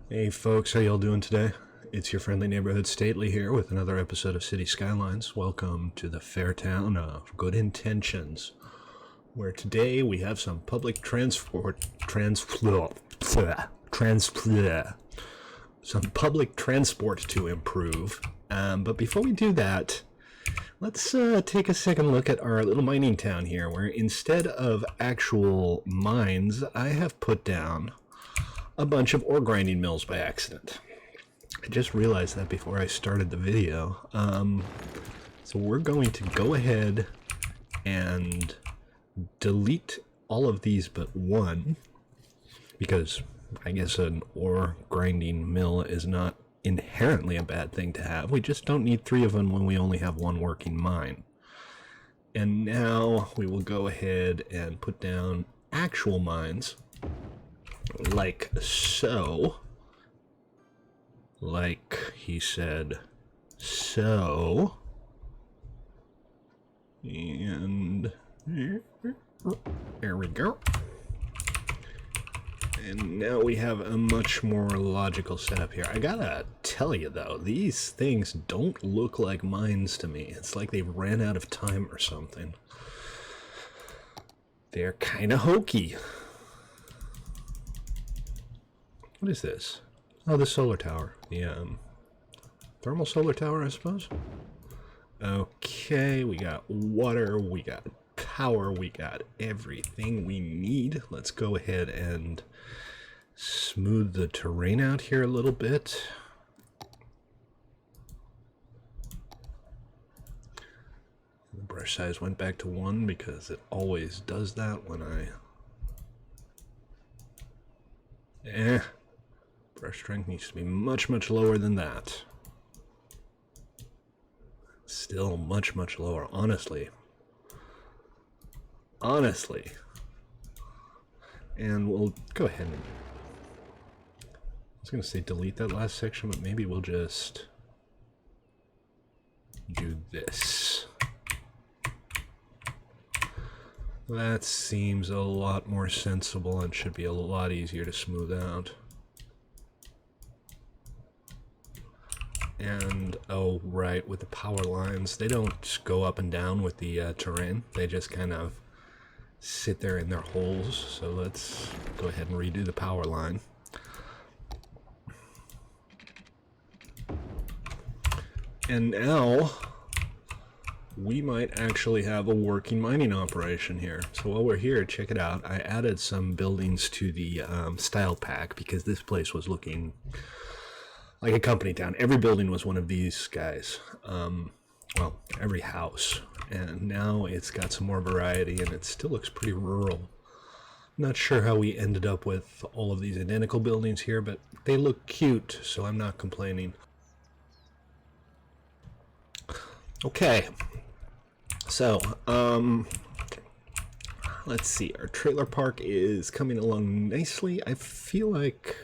Hey folks, how y'all doing today? It's your friendly neighborhood Stately here with another episode of City Skylines. Welcome to the fair town of good intentions, where today we have some public some public transport to improve. But before we do that, let's take a second look at our little mining town here, where instead of actual mines, I have put down a bunch of ore grinding mills by accident. I just realized that before I started the video. So we're going to go ahead and delete all of these but one, because I guess an ore grinding mill is not inherently a bad thing to have. We just don't need three of them when we only have one working mine. And now we will go ahead and put down actual mines, like so. Like he said, so. And there we go. And now we have a much more logical setup here. I gotta tell you though, these things don't look like mines to me. It's like they ran out of time or something. They're kind of hokey. What is this? Oh, the solar tower. The thermal solar tower, I suppose. Okay, we got water, we got power, we got everything we need. Let's go ahead and smooth the terrain out here a little bit. The brush size went back to 1 because it always does that when I... Brush strength needs to be much, much lower than that. Still much, much lower, honestly. Honestly. And we'll go ahead and... I was going to say delete that last section, but maybe we'll just do this. That seems a lot more sensible and should be a lot easier to smooth out. And, oh, right, with the power lines, they don't go up and down with the terrain. They just kind of sit there in their holes. So let's go ahead and redo the power line. And now we might actually have a working mining operation here. So while we're here, check it out. I added some buildings to the style pack because this place was looking like a company town. Every building was one of these guys. Well, every house. And now it's got some more variety and it still looks pretty rural. Not sure how we ended up with all of these identical buildings here, but they look cute, so I'm not complaining. Okay. So, let's see. Our trailer park is coming along nicely. I feel like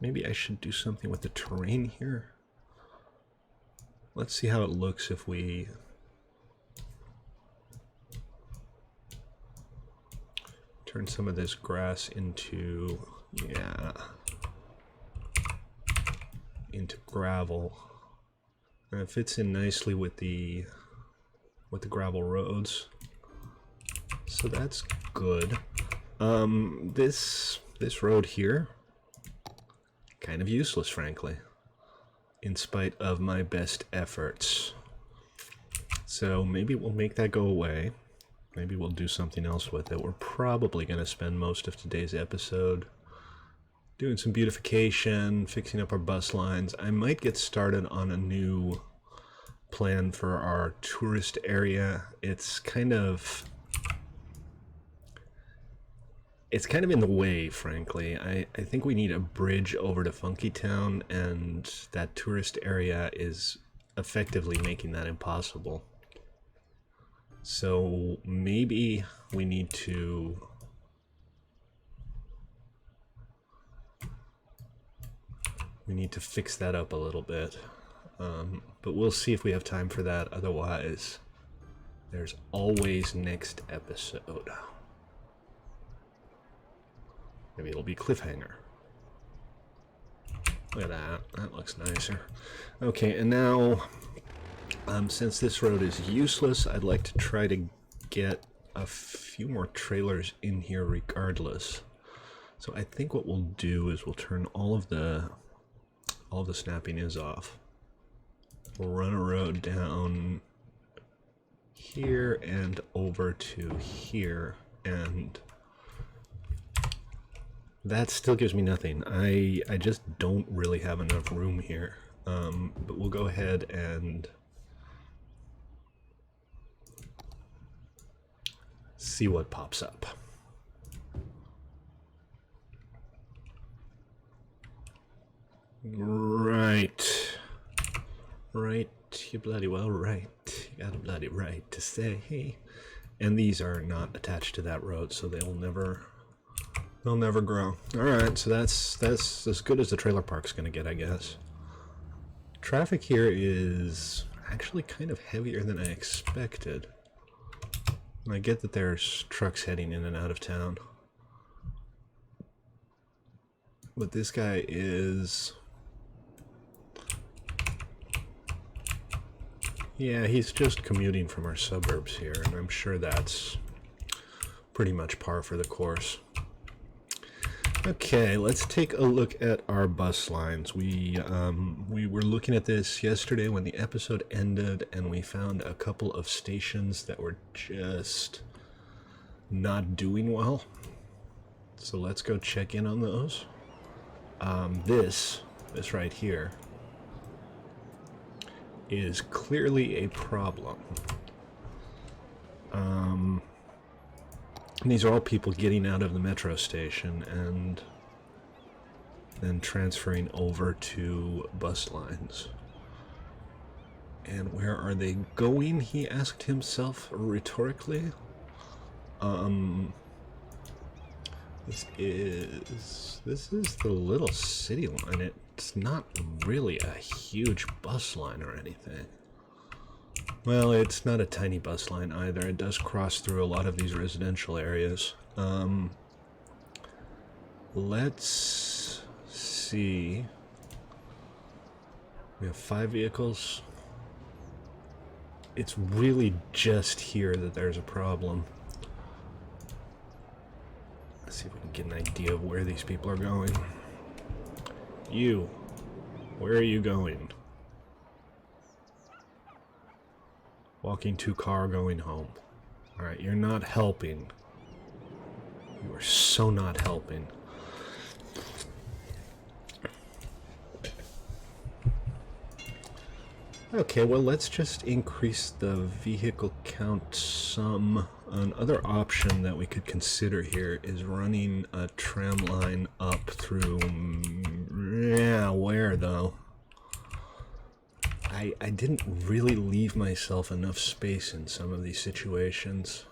maybe I should do something with the terrain here. Let's see how it looks if we turn some of this grass into, into gravel. And it fits in nicely with the gravel roads. So that's good. This road here, kind of useless, frankly, in spite of my best efforts. So maybe we'll make that go away. Maybe we'll do something else with it. We're probably going to spend most of today's episode doing some beautification, fixing up our bus lines. I might get started on a new plan for our tourist area. It's kind of in the way, frankly. I think we need a bridge over to Funky Town, and that tourist area is effectively making that impossible. So maybe we need to fix that up a little bit. But we'll see if we have time for that. Otherwise, there's always next episode. Maybe it'll be cliffhanger. Look at that. That looks nicer. Okay, and now, since this road is useless, I'd like to try to get a few more trailers in here regardless. So I think what we'll do is we'll turn all of the snapping is off. We'll run a road down here and over to here, and that still gives me nothing. I just don't really have enough room here. But we'll go ahead and see what pops up. Right. Right, you bloody well right. You got a bloody right to say, hey. And these are not attached to that road, so they'll never grow. Alright, so that's as good as the trailer park's gonna get, I guess. Traffic here is actually kind of heavier than I expected. And I get that there's trucks heading in and out of town. But this guy is... yeah, he's just commuting from our suburbs here, and I'm sure that's pretty much par for the course. Okay, let's take a look at our bus lines. We were looking at this yesterday when the episode ended, and we found a couple of stations that were just not doing well. So let's go check in on those. This right here is clearly a problem. These are all people getting out of the metro station and then transferring over to bus lines. And where are they going? He asked himself rhetorically. This is the little city line. It's not really a huge bus line or anything. Well, it's not a tiny bus line either. It does cross through a lot of these residential areas. Let's see. We have 5 vehicles. It's really just here that there's a problem. Let's see if we can get an idea of where these people are going. You, where are you going? Walking to car, going home. Alright, you're not helping. You are so not helping. Okay, well, let's just increase the vehicle count some. Another option that we could consider here is running a tram line up through... yeah, where though? I didn't really leave myself enough space in some of these situations.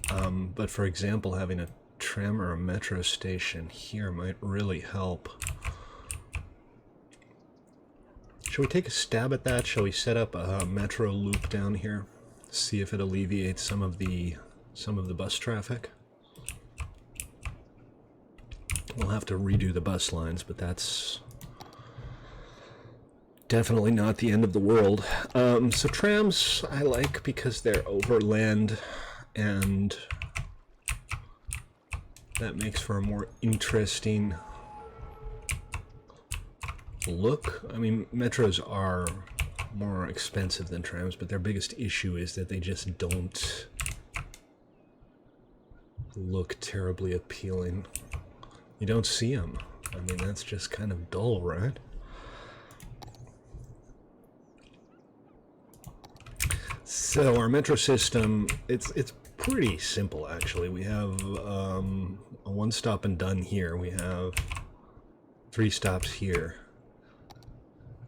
But for example, having a tram or a metro station here might really help. Shall we take a stab at that? Shall we set up a metro loop down here? See if it alleviates some of the bus traffic. We'll have to redo the bus lines, but that's definitely not the end of the world. So trams I like because they're overland, and that makes for a more interesting look. I mean, metros are more expensive than trams, but their biggest issue is that they just don't look terribly appealing. You don't see them. I mean, that's just kind of dull, right? So our metro system, it's pretty simple actually. We have a one stop and done here. We have 3 stops here.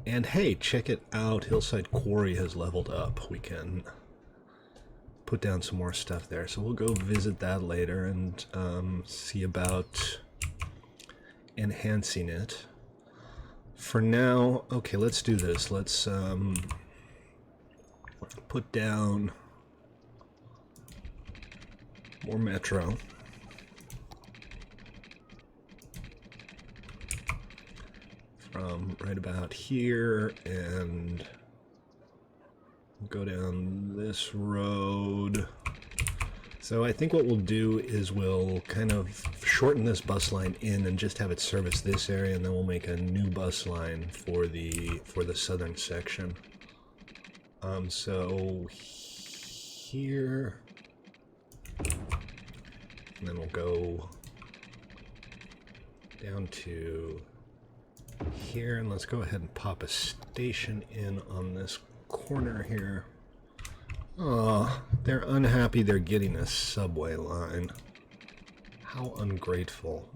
And hey, check it out, Hillside Quarry has leveled up. We can put down some more stuff there. So we'll go visit that later and see about enhancing it. For now, okay, let's do this. Let's put down more metro. from right about here and go down this road. So I think what we'll do is we'll kind of shorten this bus line in and just have it service this area, and then we'll make a new bus line for the southern section. So here, and then we'll go down to here, and let's go ahead and pop a station in on this corner here. Oh, they're unhappy they're getting a subway line. How ungrateful.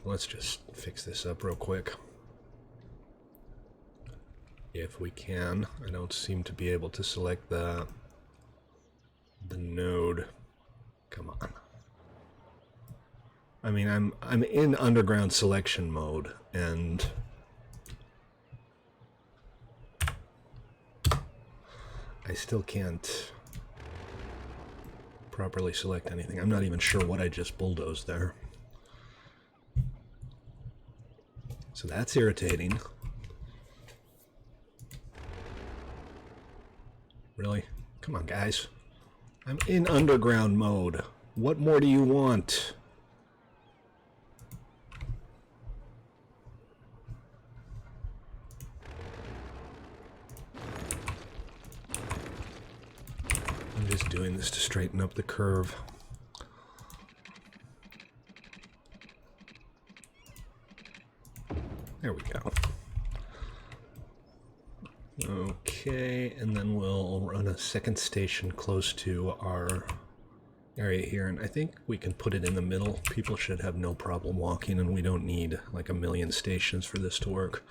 Let's just fix this up real quick. If we can. I don't seem to be able to select the node. Come on. I mean, I'm in underground selection mode, and I still can't properly select anything. I'm not even sure what I just bulldozed there. So that's irritating. Really? Come on, guys. I'm in underground mode. What more do you want? I'm just doing this to straighten up the curve. There we go. Okay, and then we'll run a second station close to our area here, and I think we can put it in the middle. People should have no problem walking, and we don't need like a million stations for this to work.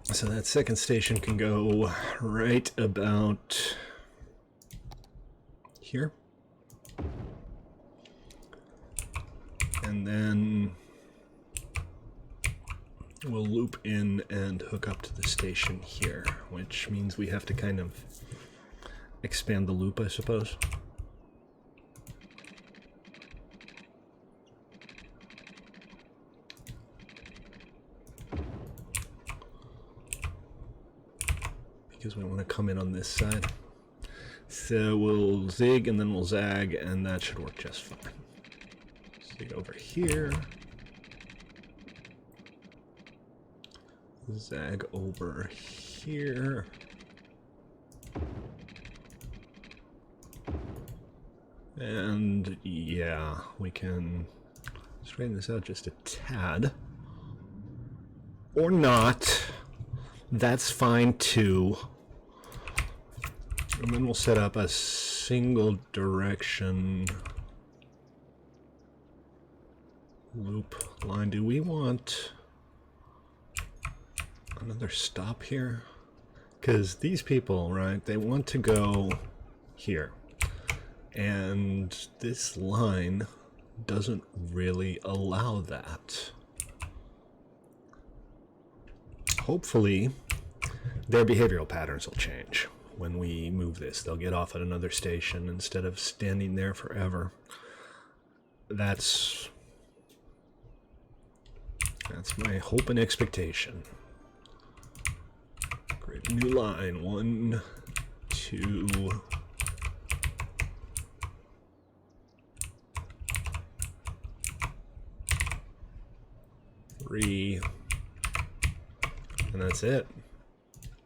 So that second station can go right about here. And then we'll loop in and hook up to the station here, which means we have to kind of expand the loop, I suppose. Because we want to come in on this side. So we'll zig and then we'll zag, and that should work just fine. Zig over here. Zag over here. And yeah, we can straighten this out just a tad. Or not. That's fine too. And then we'll set up a single direction loop line. Do we want another stop here? Because these people, right, they want to go here. And this line doesn't really allow that. Hopefully, their behavioral patterns will change when we move this. They'll get off at another station instead of standing there forever. That's my hope and expectation. Create a new line. 1, 2. 3. And that's it.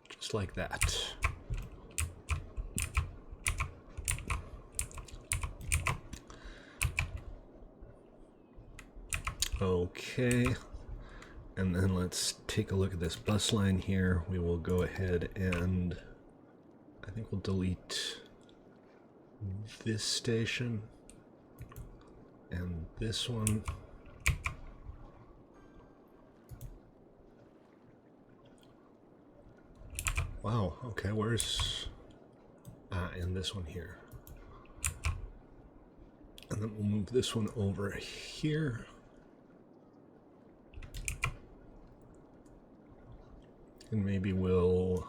Just like that. Okay. And then let's take a look at this bus line here. We will go ahead and I think we'll delete this station and this one. Wow, okay, where's... and this one here. And then we'll move this one over here. And maybe we'll...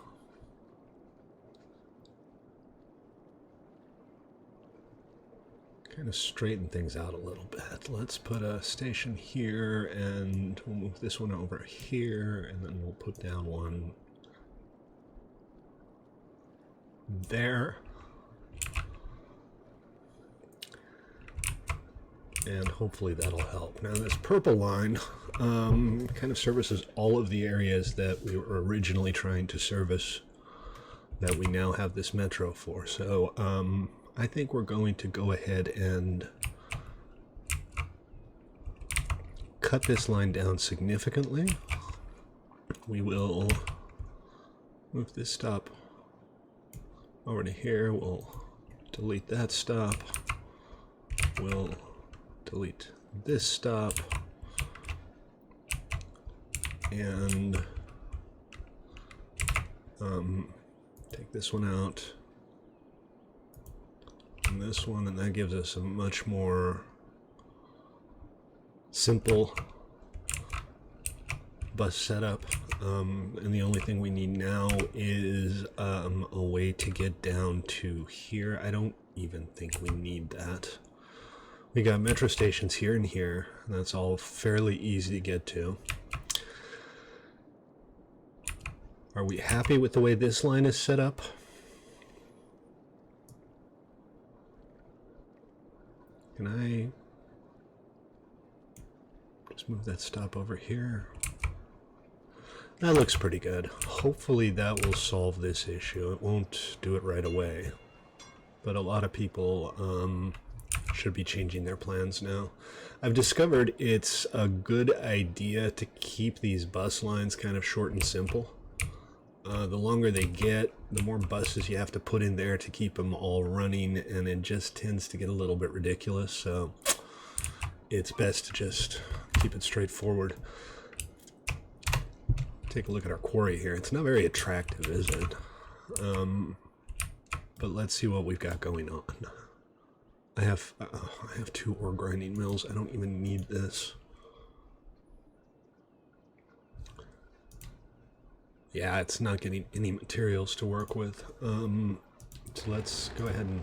kind kind of straighten things out a little bit. Let's put a station here, and we'll move this one over here, and then we'll put down one there. And hopefully that'll help. Now this purple line kind of services all of the areas that we were originally trying to service that we now have this metro for. So I think we're going to go ahead and cut this line down significantly. We will move this stop over to here. We'll delete that stop. We'll delete this stop, and take this one out, and this one, and that gives us a much more simple bus setup. And the only thing we need now is a way to get down to here. I don't even think we need that. We got metro stations here and here, and that's all fairly easy to get to. Are we happy with the way this line is set up? Can I just move that stop over here? That looks pretty good. Hopefully that will solve this issue. It won't do it right away, but a lot of people should be changing their plans now. I've discovered it's a good idea to keep these bus lines kind of short and simple. The longer they get, the more buses you have to put in there to keep them all running, and it just tends to get a little bit ridiculous. So it's best to just keep it straightforward. Take a look at our quarry here. It's not very attractive, is it? But let's see what we've got going on. I have 2 ore grinding mills. I don't even need this. Yeah, it's not getting any materials to work with. So let's go ahead and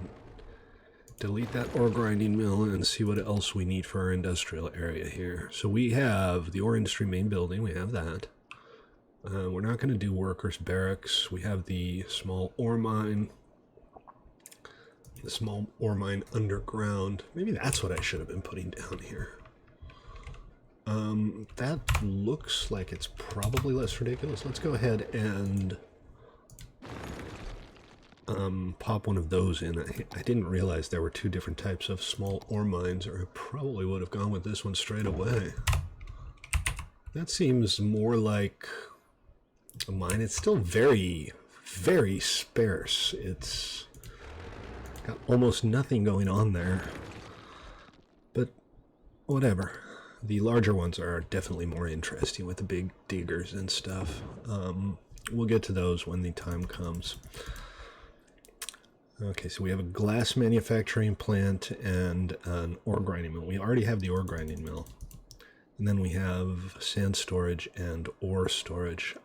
delete that ore grinding mill and see what else we need for our industrial area here. So we have the ore industry main building. We have that. We're not going to do workers' barracks. We have the small ore mine. The small ore mine underground. Maybe that's what I should have been putting down here. That looks like it's probably less ridiculous. Let's go ahead and pop one of those in. I didn't realize there were 2 different types of small ore mines, or I probably would have gone with this one straight away. That seems more like a mine. It's still very, very sparse. It's got almost nothing going on there, but whatever. The larger ones are definitely more interesting with the big diggers and stuff. We'll get to those when the time comes. Okay, so we have a glass manufacturing plant and an ore grinding mill. We already have the ore grinding mill. And then we have sand storage and ore storage.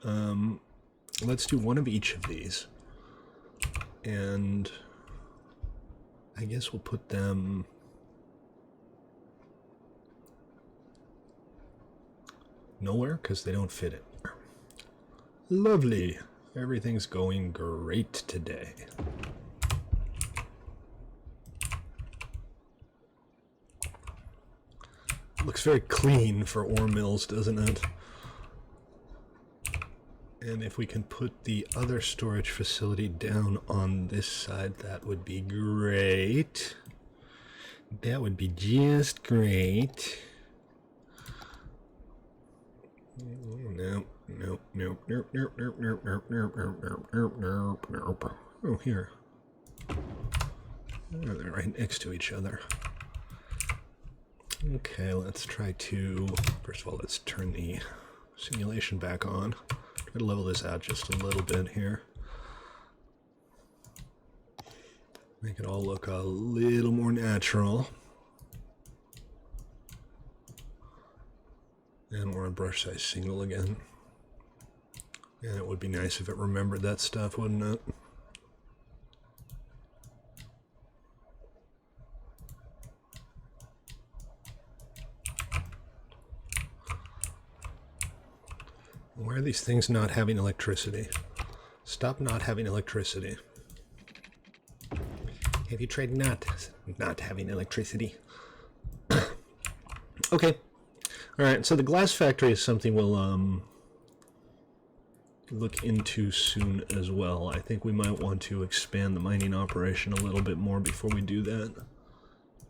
Let's do one of each of these. And I guess we'll put them nowhere because they don't fit it. Lovely. Everything's going great today. Looks very clean for ore mills, doesn't it? And if we can put the other storage facility down on this side, that would be great. That would be just great. Nope, nope, nope, nope, nope, nope, nope, nope, nope, nope, nope, nope, nope. Oh, here. Oh, they're right next to each other. Okay, let's try to, first of all, let's turn the simulation back on. Try to level this out just a little bit here. Make it all look a little more natural. And we're on brush size single again. And it would be nice if it remembered that stuff, wouldn't it? Why are these things not having electricity? Stop not having electricity. Have you tried not having electricity? Okay. Alright, so the glass factory is something we'll look into soon as well. I think we might want to expand the mining operation a little bit more before we do that.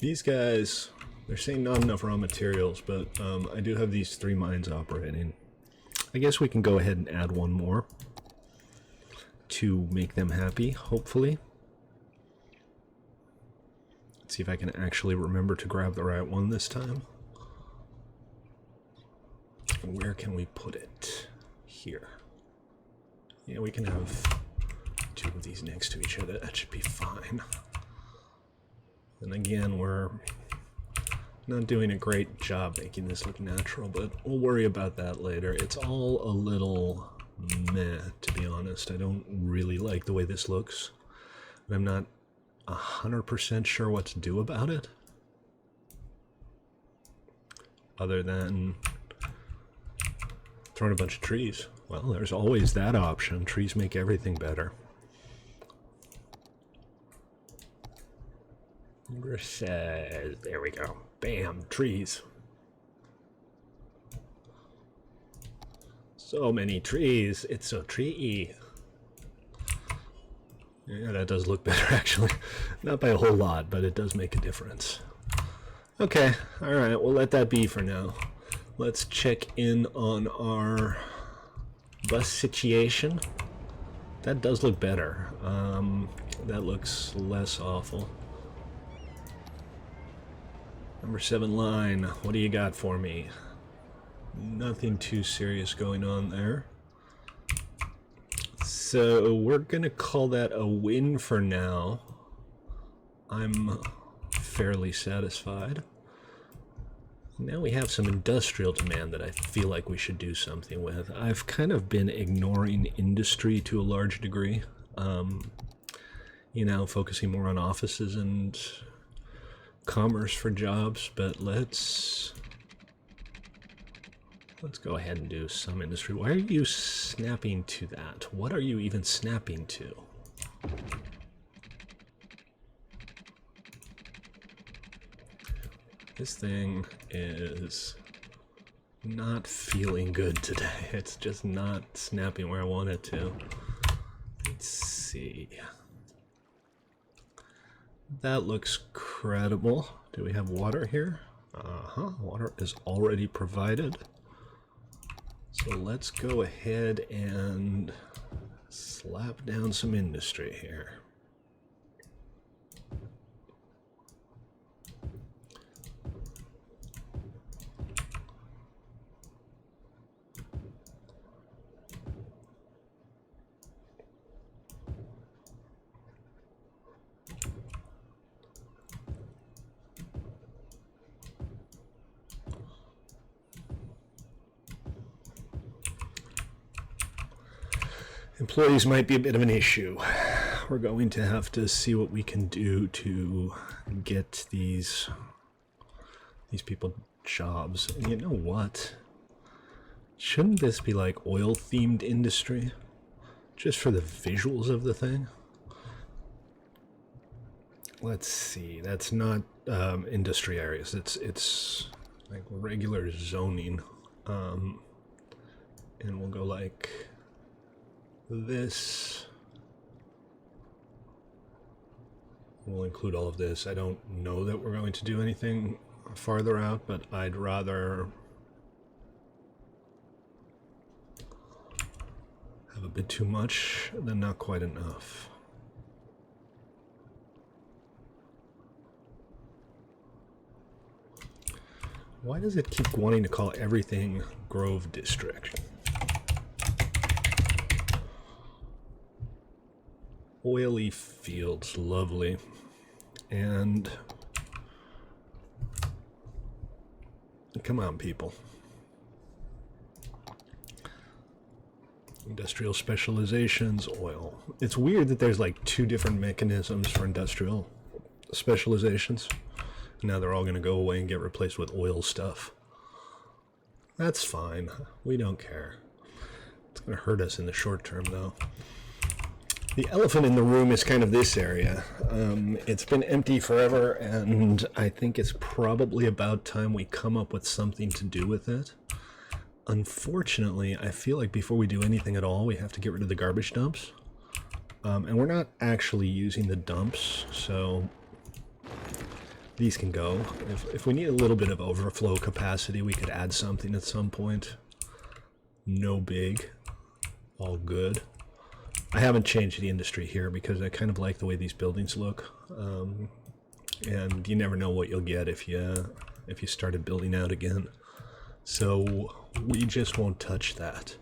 These guys, they're saying not enough raw materials, but I do have these 3 mines operating. I guess we can go ahead and add one more to make them happy, hopefully. Let's see if I can actually remember to grab the right one this time. Where can we put it? Here. Yeah, we can have 2 of these next to each other. That should be fine. And again, we're not doing a great job making this look natural, but we'll worry about that later. It's all a little meh, to be honest. I don't really like the way this looks. And I'm not 100% sure what to do about it. Other than throwing a bunch of trees. Well, there's always that option. Trees make everything better. There we go. Bam, trees. So many trees. It's so tree-y. Yeah, that does look better, actually. Not by a whole lot, but it does make a difference. Okay, alright, we'll let that be for now. Let's check in on our bus situation. That does look better. That looks less awful. Number 7 line, what do you got for me? Nothing too serious going on there. So we're gonna call that a win for now. I'm fairly satisfied. Now we have some industrial demand that I feel like we should do something with. I've kind of been ignoring industry to a large degree. You know, focusing more on offices and commerce for jobs, but let's go ahead and do some industry. Why are you snapping to that? What are you even snapping to? This thing is not feeling good today. It's just not snapping where I want it to. Let's see. That looks credible. Do we have water here? Water is already provided. So let's go ahead and slap down some industry here. Employees might be a bit of an issue. We're going to have to see what we can do to get these people jobs. And you know what? Shouldn't this be like oil-themed industry? Just for the visuals of the thing? Let's see. That's not industry areas. It's like regular zoning. And we'll go like this. We'll include all of this. I don't know that we're going to do anything farther out, but I'd rather have a bit too much than not quite enough. Why does it keep wanting to call everything Grove District? Oily fields, lovely. And come on, people. Industrial specializations, oil. It's weird that there's like 2 different mechanisms for industrial specializations. Now they're all going to go away and get replaced with oil stuff. That's fine. We don't care. It's going to hurt us in the short term, though. The elephant in the room is kind of this area. It's been empty forever, and I think it's probably about time we come up with something to do with it. Unfortunately, I feel like before we do anything at all, we have to get rid of the garbage dumps. And we're not actually using the dumps, so these can go. If we need a little bit of overflow capacity, we could add something at some point. No big. All good. I haven't changed the industry here because I kind of like the way these buildings look. And you never know what you'll get if you started building out again. So we just won't touch that.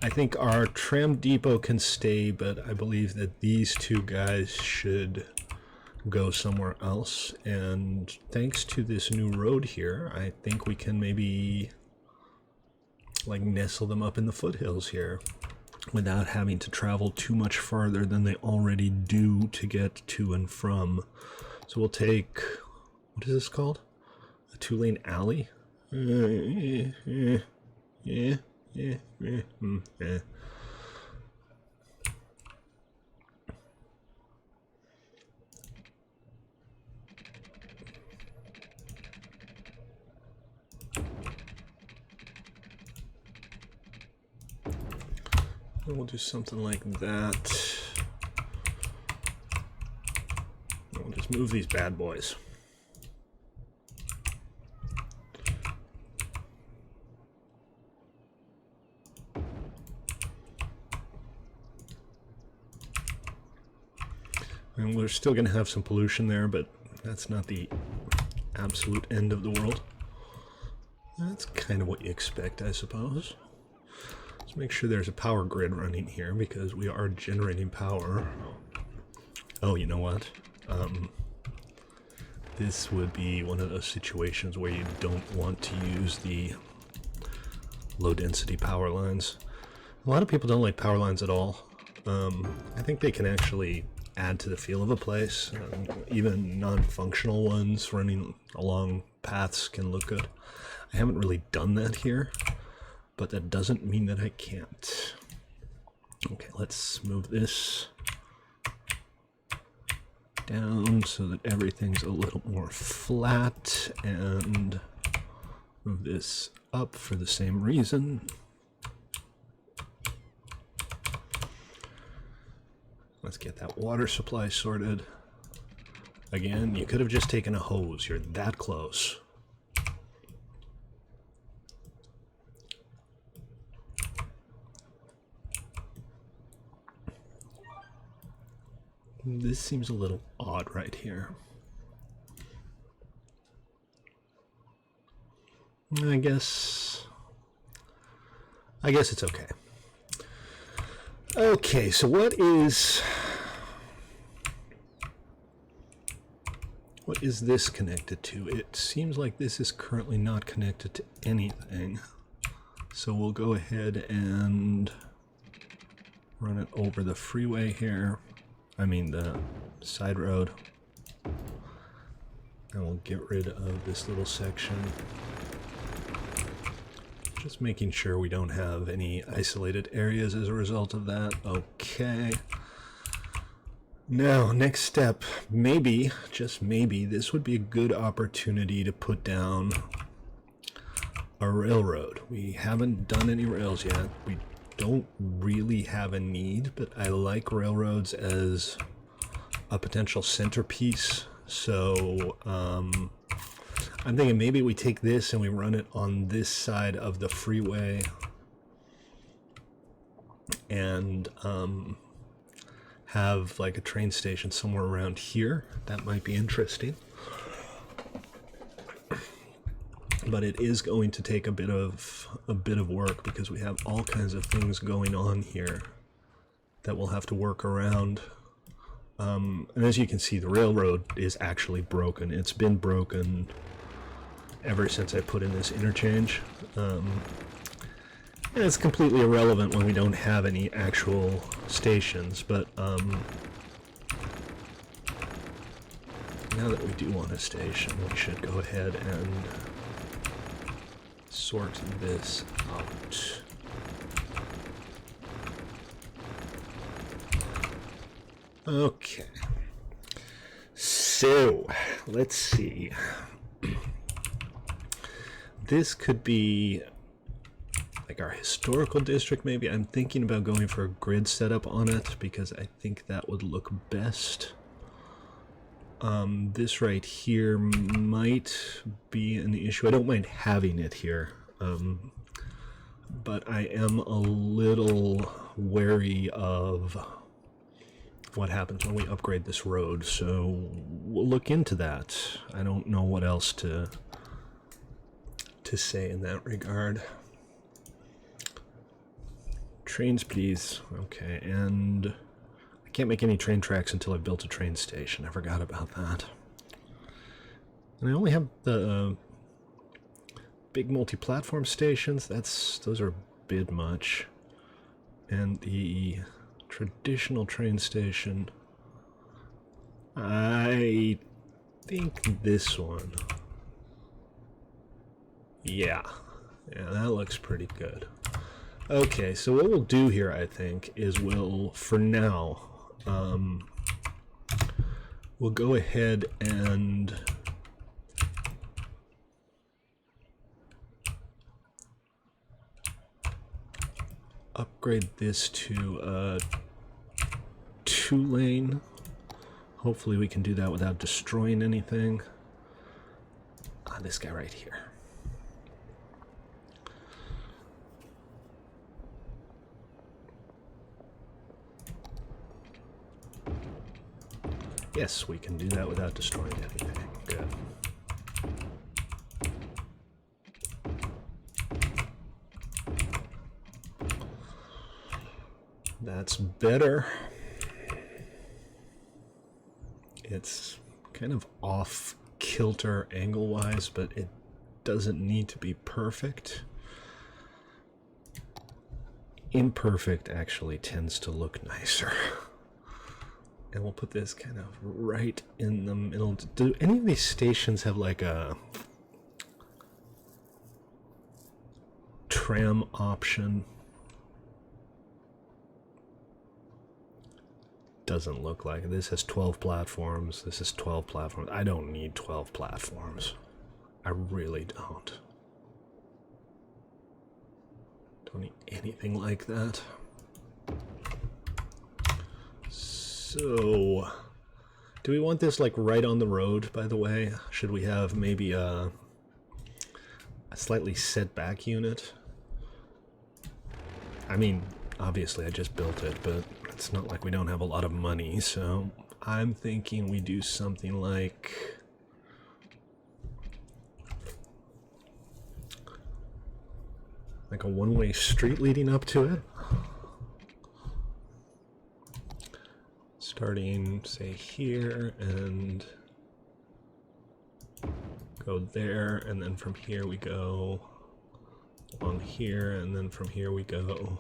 I think our tram depot can stay, but I believe that these two guys should go somewhere else. And thanks to this new road here, I think we can maybe like nestle them up in the foothills here without having to travel too much farther than they already do to get to and from. So we'll take, what is this called? A 2-lane alley? Yeah. We'll do something like that. We'll just move these bad boys. And we're still going to have some pollution there, but that's not the absolute end of the world. That's kind of what you expect, I suppose. Let's make sure there's a power grid running here because we are generating power. Oh, you know what? This would be one of those situations where you don't want to use the low-density power lines. A lot of people don't like power lines at all. I think they can actually add to the feel of a place. Even non-functional ones running along paths can look good. I haven't really done that here, but that doesn't mean that I can't. Okay, let's move this down so that everything's a little more flat, and move this up for the same reason. Let's get that water supply sorted. Again, you could have just taken a hose. You're that close. This seems a little odd right here. I guess it's okay. Okay, so what is this connected to? It seems like this is currently not connected to anything. So we'll go ahead and run it over the freeway here. I mean the side road. And we'll get rid of this little section. Just making sure we don't have any isolated areas as a result of that. Okay. Now, next step, maybe, just maybe, this would be a good opportunity to put down a railroad. We haven't done any rails yet. We don't really have a need, but I like railroads as a potential centerpiece. So, I'm thinking maybe we take this and we run it on this side of the freeway and have like a train station somewhere around here. That might be interesting. But it is going to take a bit of work because we have all kinds of things going on here that we'll have to work around. And as you can see, the railroad is actually broken. It's been broken ever since I put in this interchange. And it's completely irrelevant when we don't have any actual stations, but now that we do want a station, we should go ahead and sort this out. Okay. So, let's see. This could be like our historical district, maybe. I'm thinking about going for a grid setup on it because I think that would look best. This right here might be an issue. I don't mind having it here, but I am a little wary of what happens when we upgrade this road, so we'll look into that. I don't know what else to say in that regard. Trains, please. Okay, and I can't make any train tracks until I've built a train station. I forgot about that. And I only have the big multi-platform stations. Those are a bit much. And the traditional train station, I think this one. Yeah, that looks pretty good. Okay, so what we'll do here, I think, is we'll, for now, we'll go ahead and upgrade this to a 2-lane. Hopefully we can do that without destroying anything. This guy right here. Yes, we can do that without destroying anything. Good. That's better. It's kind of off kilter angle-wise, but it doesn't need to be perfect. Imperfect actually tends to look nicer. And we'll put this kind of right in the middle. Do any of these stations have like a tram option? Doesn't look like it. This has 12 platforms. This is 12 platforms. I don't need 12 platforms. I really don't. Don't need anything like that. So, do we want this like right on the road, by the way? Should we have maybe a slightly set back unit? I mean, obviously I just built it, but it's not like we don't have a lot of money, so I'm thinking we do something like a one-way street leading up to it. Starting, say, here and go there, and then from here we go on here, and then from here we go.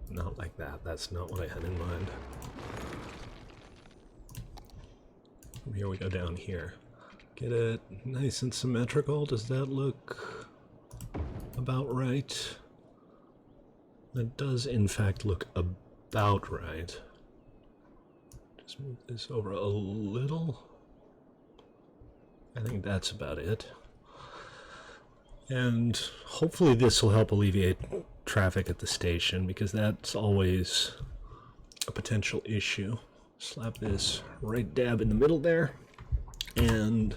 Not like that. That's not what I had in mind. From here we go down here. Get it nice and symmetrical. Does that look about right? That does, in fact, look about right. Just move this over a little. I think that's about it. And hopefully this will help alleviate traffic at the station, because that's always a potential issue. Slap this right dab in the middle there. And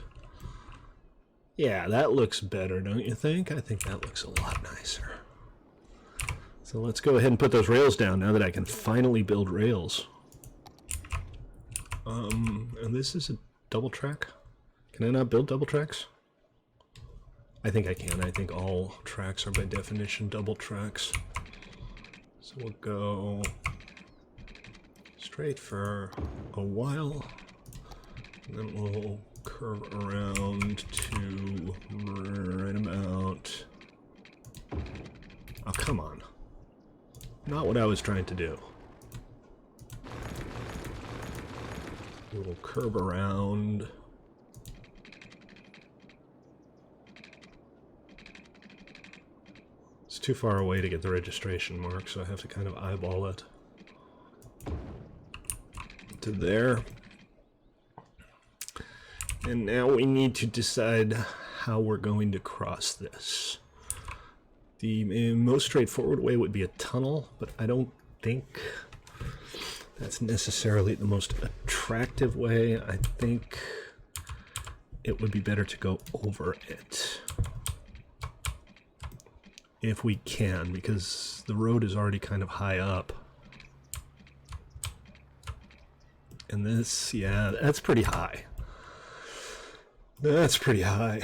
yeah, that looks better, don't you think? I think that looks a lot nicer. So let's go ahead and put those rails down now that I can finally build rails. And this is a double track. Can I not build double tracks? I think I can. I think all tracks are by definition double tracks. So we'll go straight for a while, and then we'll curve around to right about... Oh, come on. Not what I was trying to do. We'll curve around. It's too far away to get the registration mark, so I have to kind of eyeball it. to there. And now we need to decide how we're going to cross this. The most straightforward way would be a tunnel, but I don't think that's necessarily the most attractive way. I think it would be better to go over it. If we can, because the road is already kind of high up. And this, yeah, that's pretty high. That's pretty high.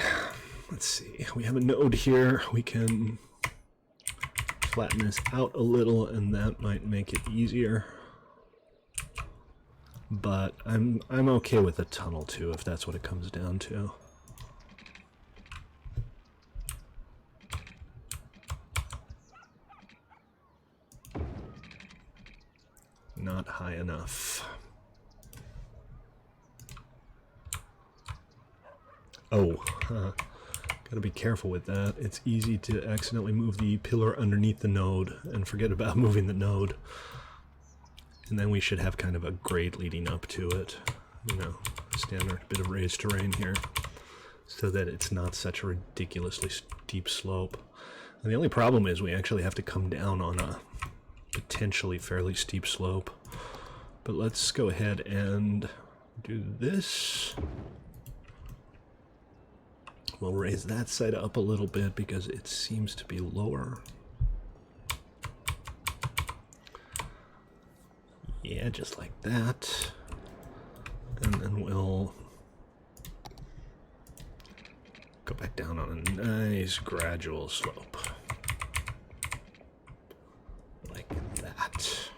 Let's see, we have a node here. We can flatten this out a little, and that might make it easier. But I'm okay with a tunnel too, if that's what it comes down to. Not high enough. Oh, gotta be careful with that. It's easy to accidentally move the pillar underneath the node and forget about moving the node. And then we should have kind of a grade leading up to it. You know, standard bit of raised terrain here, so that it's not such a ridiculously steep slope. And the only problem is we actually have to come down on a potentially fairly steep slope. But let's go ahead and do this. We'll raise that side up a little bit because it seems to be lower. Yeah, just like that. And then we'll go back down on a nice gradual slope. Like that.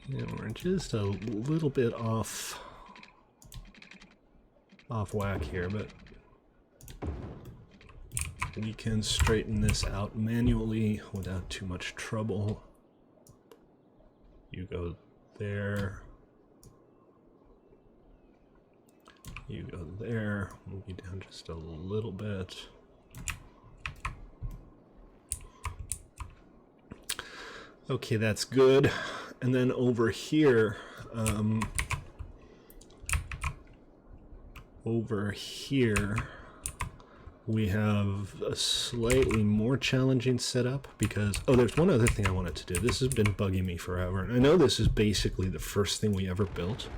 Yeah, we're just a little bit off whack here, but we can straighten this out manually without too much trouble. You go there. You go there. Move you down just a little bit. Okay, that's good. And then over here, we have a slightly more challenging setup because, oh, there's one other thing I wanted to do. This has been bugging me forever. And I know this is basically the first thing we ever built,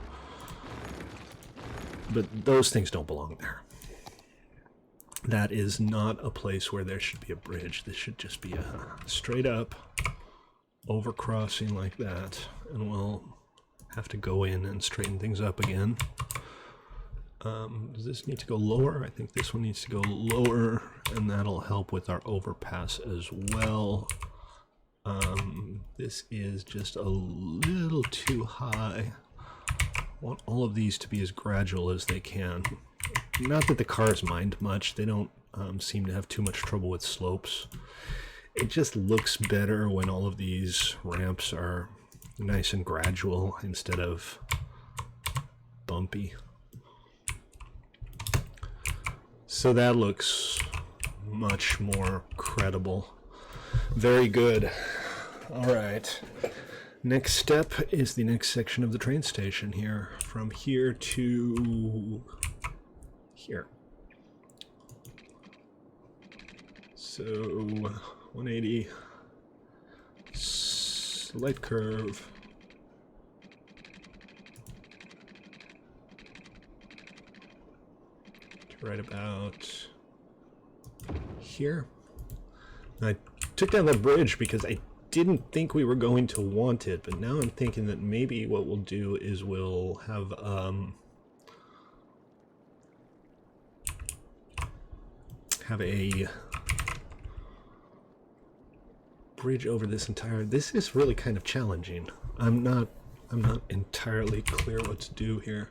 but those things don't belong there. That is not a place where there should be a bridge. This should just be a straight up overcrossing like that, and we'll have to go in and straighten things up again. Does this need to go lower? I think this one needs to go lower, and that'll help with our overpass as well. This is just a little too high. I want all of these to be as gradual as they can. Not that the cars mind much. They don't seem to have too much trouble with slopes. It just looks better when all of these ramps are nice and gradual instead of bumpy. So that looks much more credible. Very good. All right. Next step is the next section of the train station here. From here to here. So 180, slight curve. Right about here. I took down that bridge because I didn't think we were going to want it, but now I'm thinking that maybe what we'll do is we'll have a bridge over this entire. This is really kind of challenging. I'm not entirely clear what to do here.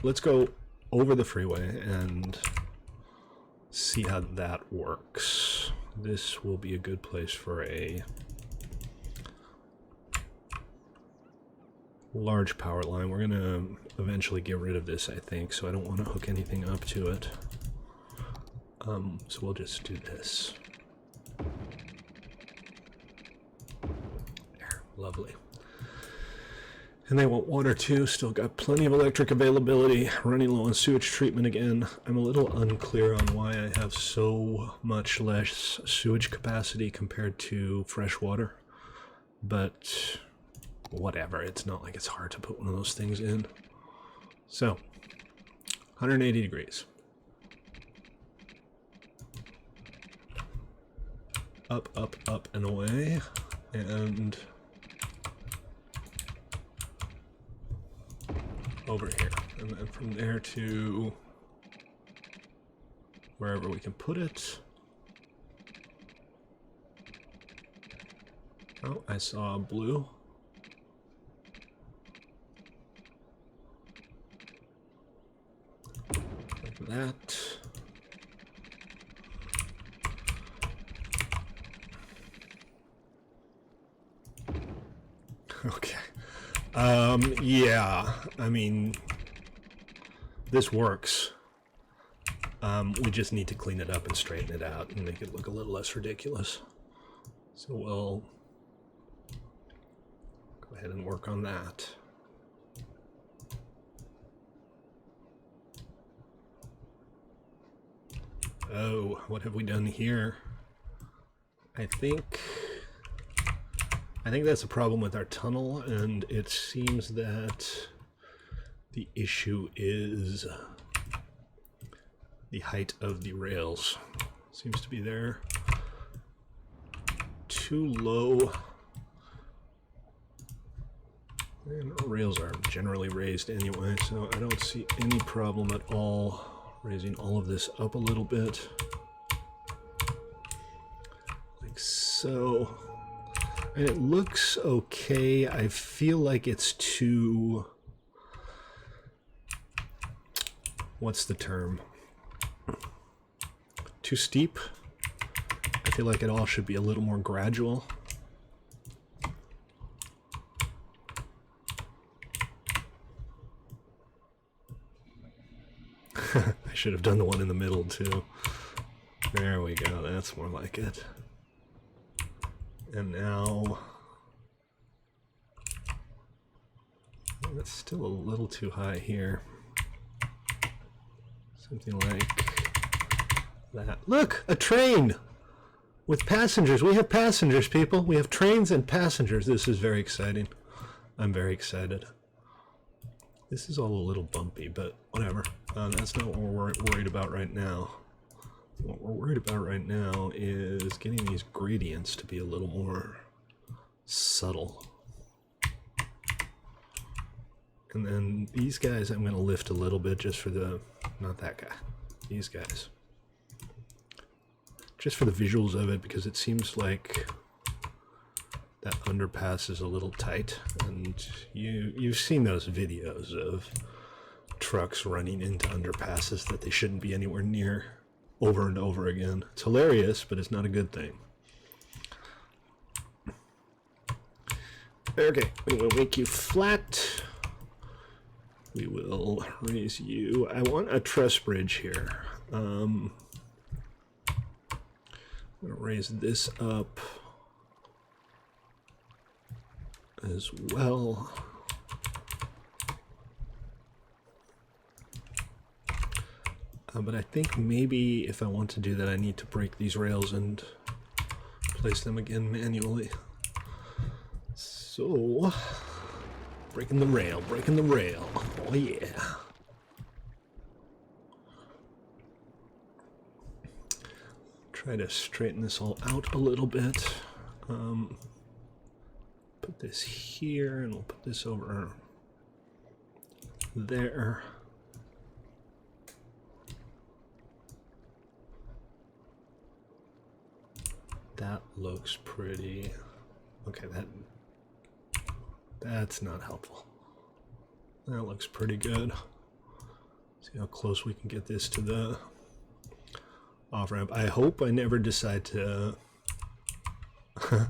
Let's go over the freeway and see how that works. This will be a good place for a large power line. We're gonna eventually get rid of this, I think, so I don't want to hook anything up to it. So we'll just do this. There, lovely. And they want water too, still got plenty of electric availability, running low on sewage treatment again. I'm a little unclear on why I have so much less sewage capacity compared to fresh water, but whatever, it's not like it's hard to put one of those things in. So, 180 degrees. Up, up, up, and away, and over here, and then from there to wherever we can put it. Oh, I saw blue. Like that. Okay. Yeah, I mean, this works. We just need to clean it up and straighten it out and make it look a little less ridiculous. So we'll go ahead and work on that. Oh, what have we done here? I think that's a problem with our tunnel, and it seems that the issue is the height of the rails. Seems to be there too low. And our rails are generally raised anyway, so I don't see any problem at all raising all of this up a little bit. Like so. And it looks okay. I feel like it's too... what's the term? Too steep. I feel like it all should be a little more gradual. I should have done the one in the middle too. There we go. That's more like it. And now, that's still a little too high here. Something like that. Look, a train with passengers. We have passengers, people. We have trains and passengers. This is very exciting. I'm very excited. This is all a little bumpy, but whatever. That's not what we're worried about right now. What we're worried about right now is getting these gradients to be a little more subtle. And then these guys I'm going to lift a little bit just for the, not that guy, these guys. Just for the visuals of it, because it seems like that underpass is a little tight. And you've seen those videos of trucks running into underpasses that they shouldn't be anywhere near. Over and over again. It's hilarious, but it's not a good thing. Okay, we will make you flat. We will raise you. I want a truss bridge here. I'm going to raise this up as well. But I think maybe if I want to do that, I need to break these rails and place them again manually. So, breaking the rail, breaking the rail. Oh yeah. Try to straighten this all out a little bit. Put this here, and we'll put this over there. That looks pretty... okay, that's not helpful. That looks pretty good. See how close we can get this to the off-ramp. I hope I never decide to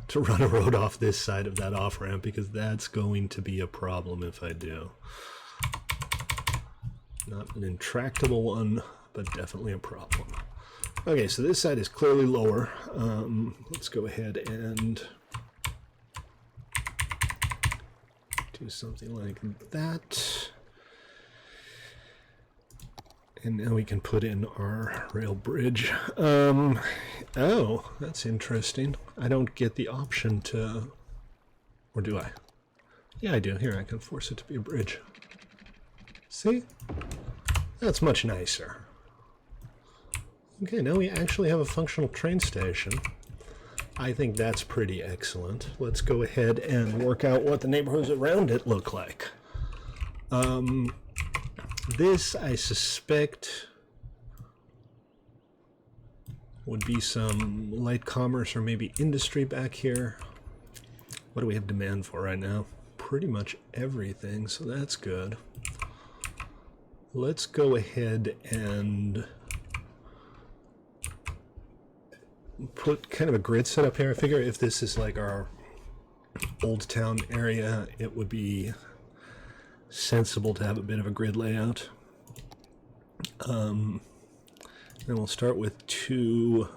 to run a road off this side of that off-ramp, because that's going to be a problem if I do. Not an intractable one, but definitely a problem. Okay, so this side is clearly lower. Let's go ahead and Do something like that. And now we can put in our rail bridge. Oh, that's interesting. I don't get the option to... Or do I? Yeah, I do. Here, I can force it to be a bridge. See? That's much nicer. Okay, now we actually have a functional train station. I think that's pretty excellent. Let's go ahead and work out what the neighborhoods around it look like. This, I suspect, would be some light commerce or maybe industry back here. What do we have demand for right now? Pretty much everything, so that's good. Let's go ahead and put kind of a grid set up here. I figure if this is like our old town area, it would be sensible to have a bit of a grid layout. Then we'll start with 2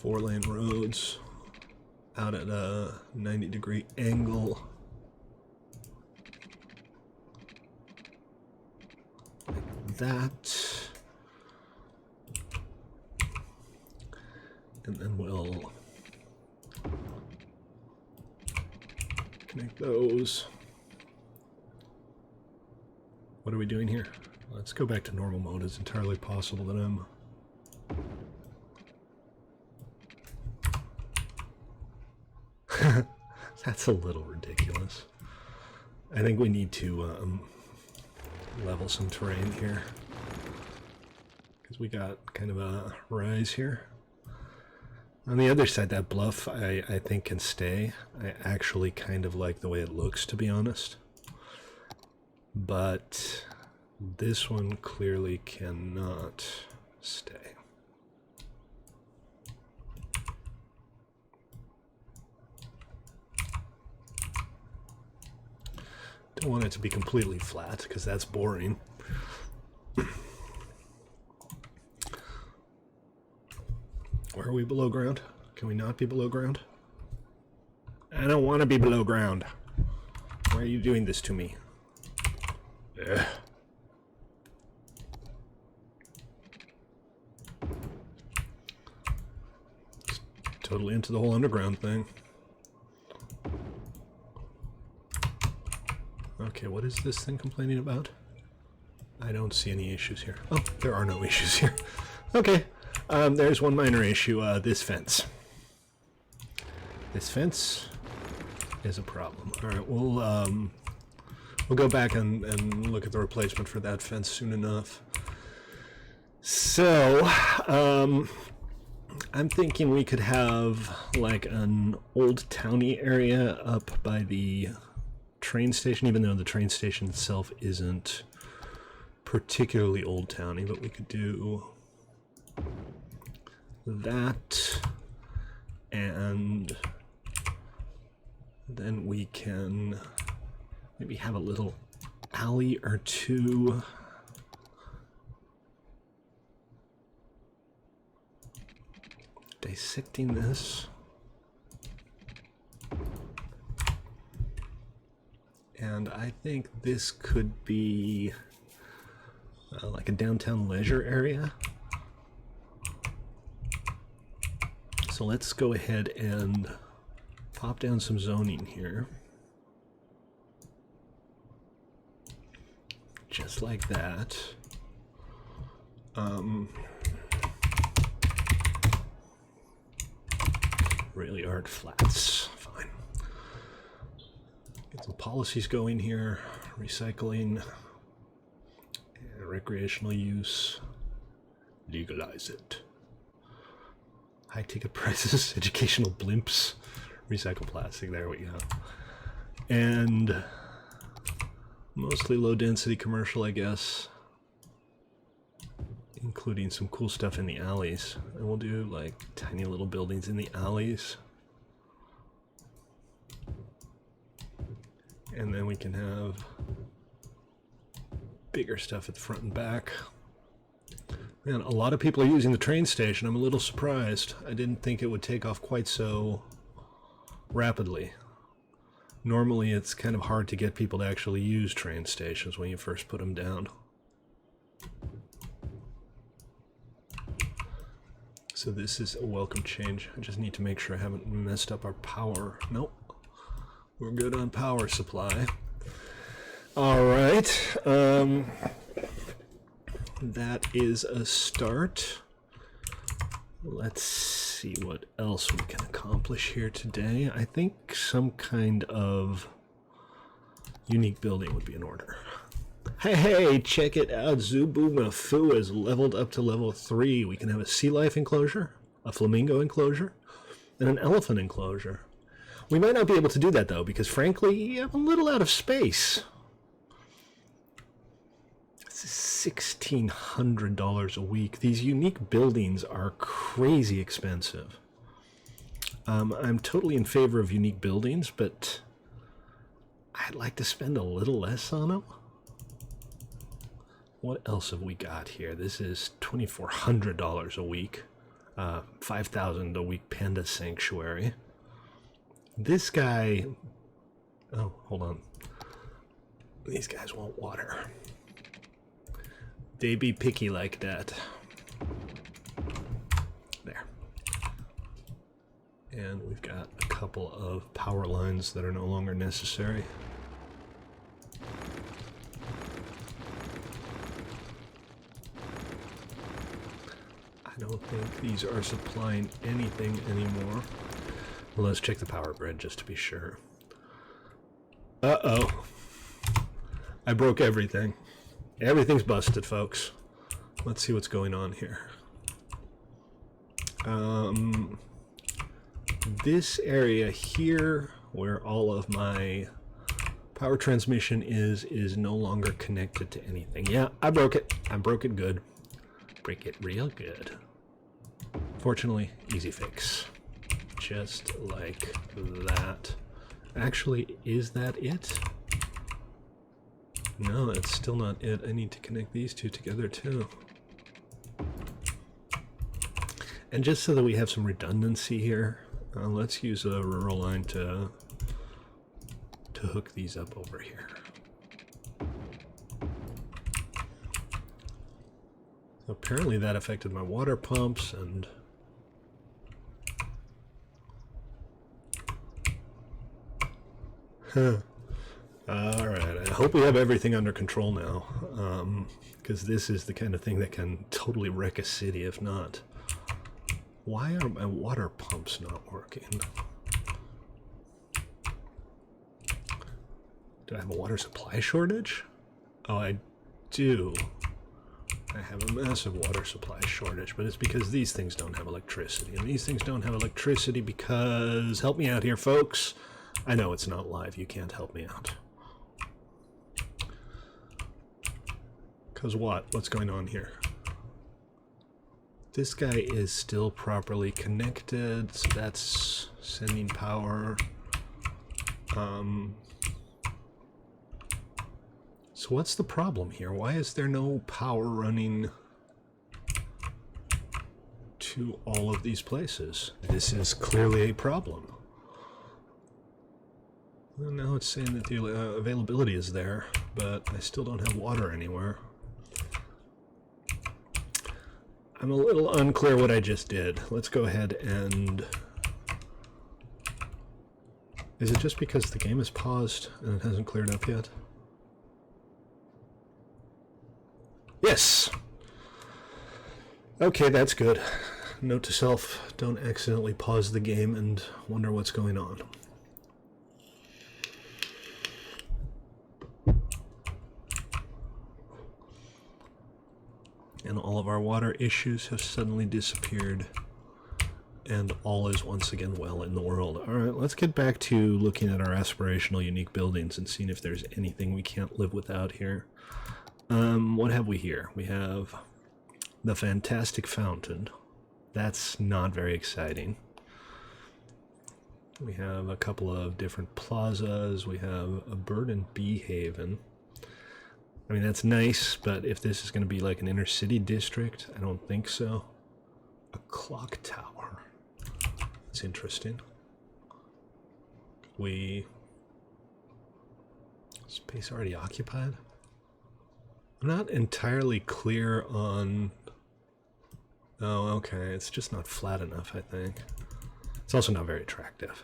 4-lane roads out at a 90-degree angle. Like that. And then we'll connect those. What are we doing here? Let's go back to normal mode. It's entirely possible that I'm... That's a little ridiculous. I think we need to level some terrain here, because we got kind of a rise here. On the other side, that bluff, I think can stay. I actually kind of like the way it looks, to be honest. But this one clearly cannot stay. Don't want it to be completely flat, because that's boring. Where are we below ground? Can we not be below ground? I don't want to be below ground. Why are you doing this to me? Ugh. Just totally into the whole underground thing. Okay, what is this thing complaining about? I don't see any issues here. Oh, there are no issues here. Okay. There's one minor issue, this fence. This fence is a problem. Alright, we'll go back and look at the replacement for that fence soon enough. So, I'm thinking we could have like an old towny area up by the train station, even though the train station itself isn't particularly old towny, but we could do that, and then we can maybe have a little alley or two dissecting this. And I think this could be like a downtown leisure area. So let's go ahead and pop down some zoning here. Just like that. Really art flats. Fine. Get some policies going here. Recycling. Recreational use. Legalize it. High ticket prices, educational blimps, recycle plastic, there we go. And mostly low density commercial, I guess. Including some cool stuff in the alleys. And we'll do like tiny little buildings in the alleys. And then we can have bigger stuff at the front and back. Man, a lot of people are using the train station. I'm a little surprised. I didn't think it would take off quite so rapidly. Normally it's kind of hard to get people to actually use train stations when you first put them down. So this is a welcome change. I just need to make sure I haven't messed up our power. Nope. We're good on power supply. Alright. That is a start. Let's see what else we can accomplish here today. I think some kind of unique building would be in order. Hey, check it out. Zubumafu is leveled up to level 3. We can have a sea life enclosure, a flamingo enclosure, and an elephant enclosure. We might not be able to do that, though, because, frankly, I'm a little out of space. This is $1,600 a week. These unique buildings are crazy expensive. I'm totally in favor of unique buildings, but I'd like to spend a little less on them. What else have we got here? This is $2,400 a week. $5,000 a week Panda Sanctuary. This guy... Oh, hold on. These guys want water. They be picky like that. There. And we've got a couple of power lines that are no longer necessary. I don't think these are supplying anything anymore. Well, let's check the power grid just to be sure. Uh-oh. I broke everything. Everything's busted, folks. Let's see what's going on here. This area here, where all of my power transmission is no longer connected to anything. Yeah, I broke it. I broke it good. Break it real good. Fortunately, easy fix. Just like that. Actually, is that it? No, that's still not it. I need to connect these two together too. And just so that we have some redundancy here, let's use a rural line to hook these up over here. So apparently that affected my water pumps and... Huh. Alright, I hope we have everything under control now, because this is the kind of thing that can totally wreck a city if not. Why are my water pumps not working? Do I have a water supply shortage? Oh, I do. I have a massive water supply shortage, but it's because these things don't have electricity. And these things don't have electricity because... Help me out here, folks. I know it's not live. You can't help me out. Because what? What's going on here? This guy is still properly connected, so that's sending power. So what's the problem here? Why is there no power running to all of these places? This is clearly a problem. Well, now it's saying that the availability is there, but I still don't have water anywhere. I'm a little unclear what I just did. Let's go ahead and... Is it just because the game is paused and it hasn't cleared up yet? Yes! Okay, that's good. Note to self, don't accidentally pause the game and wonder what's going on. And all of our water issues have suddenly disappeared. And all is once again well in the world. Alright, let's get back to looking at our aspirational unique buildings and seeing if there's anything we can't live without here. What have we here? We have the fantastic fountain. That's not very exciting. We have a couple of different plazas. We have a bird and bee haven. I mean, that's nice, but if this is going to be like an inner city district, I don't think so. A clock tower. That's interesting. we... Space already occupied? I'm not entirely clear on... Oh, okay. It's just not flat enough, I think. It's also not very attractive.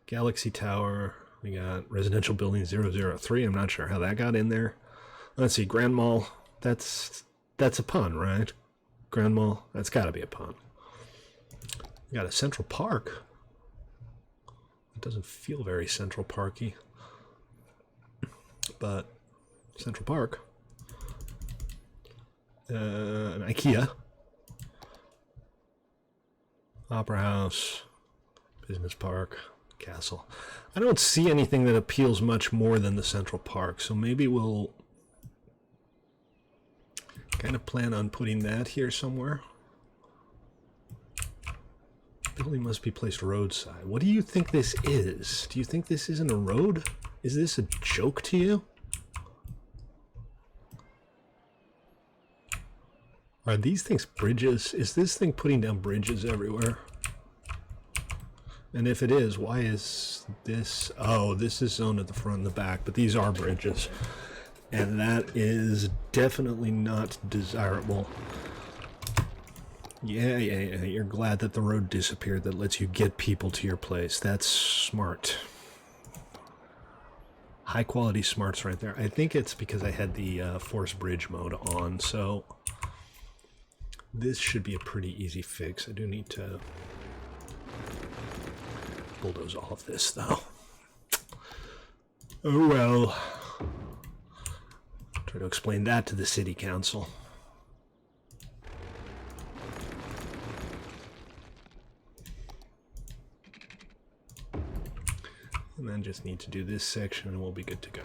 Galaxy Tower. We got Residential Building 003. I'm not sure how that got in there. Let's see. Grand Mall. That's a pun, right? Grand Mall. That's got to be a pun. We got a Central Park. It doesn't feel very Central Parky. But Central Park. An IKEA. Opera House. Business Park. Castle. I don't see anything that appeals much more than the Central Park, so maybe we'll kind of plan on putting that here somewhere. Building must be placed roadside. What do you think this is? Do you think this isn't a road? Is this a joke to you? Are these things bridges? Is this thing putting down bridges everywhere? And if it is, why is this... Oh, this is zoned at the front and the back, but these are bridges. And that is definitely not desirable. Yeah, you're glad that the road disappeared that lets you get people to your place. That's smart. High quality smarts right there. I think it's because I had the force bridge mode on, so this should be a pretty easy fix. I do need to bulldoze all of this, though. Oh well. Try to explain that to the city council. And then just need to do this section and we'll be good to go.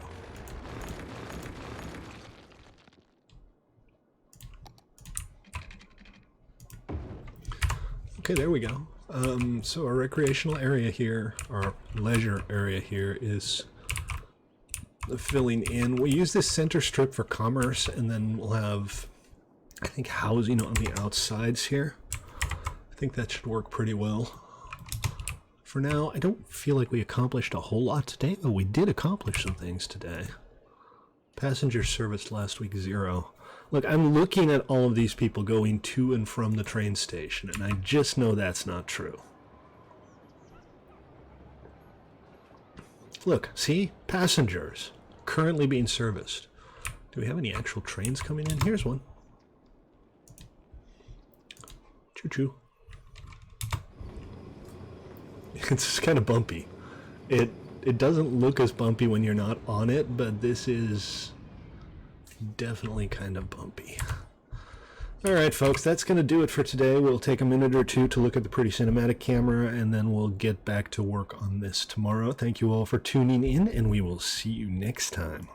Okay, there we go. So our recreational area here, our leisure area here is filling in. We'll use this center strip for commerce, and then we'll have, I think, housing on the outsides here. I think that should work pretty well. For now, I don't feel like we accomplished a whole lot today, but we did accomplish some things today. Passenger service last week, 0. Look, I'm looking at all of these people going to and from the train station, and I just know that's not true. Look, see? Passengers currently being serviced. Do we have any actual trains coming in? Here's one. Choo-choo. It's kind of bumpy. It doesn't look as bumpy when you're not on it, but this is definitely kind of bumpy. Alright folks, that's going to do it for today. We'll take a minute or two to look at the pretty cinematic camera, and then we'll get back to work on this tomorrow. Thank you all for tuning in, and we will see you next time.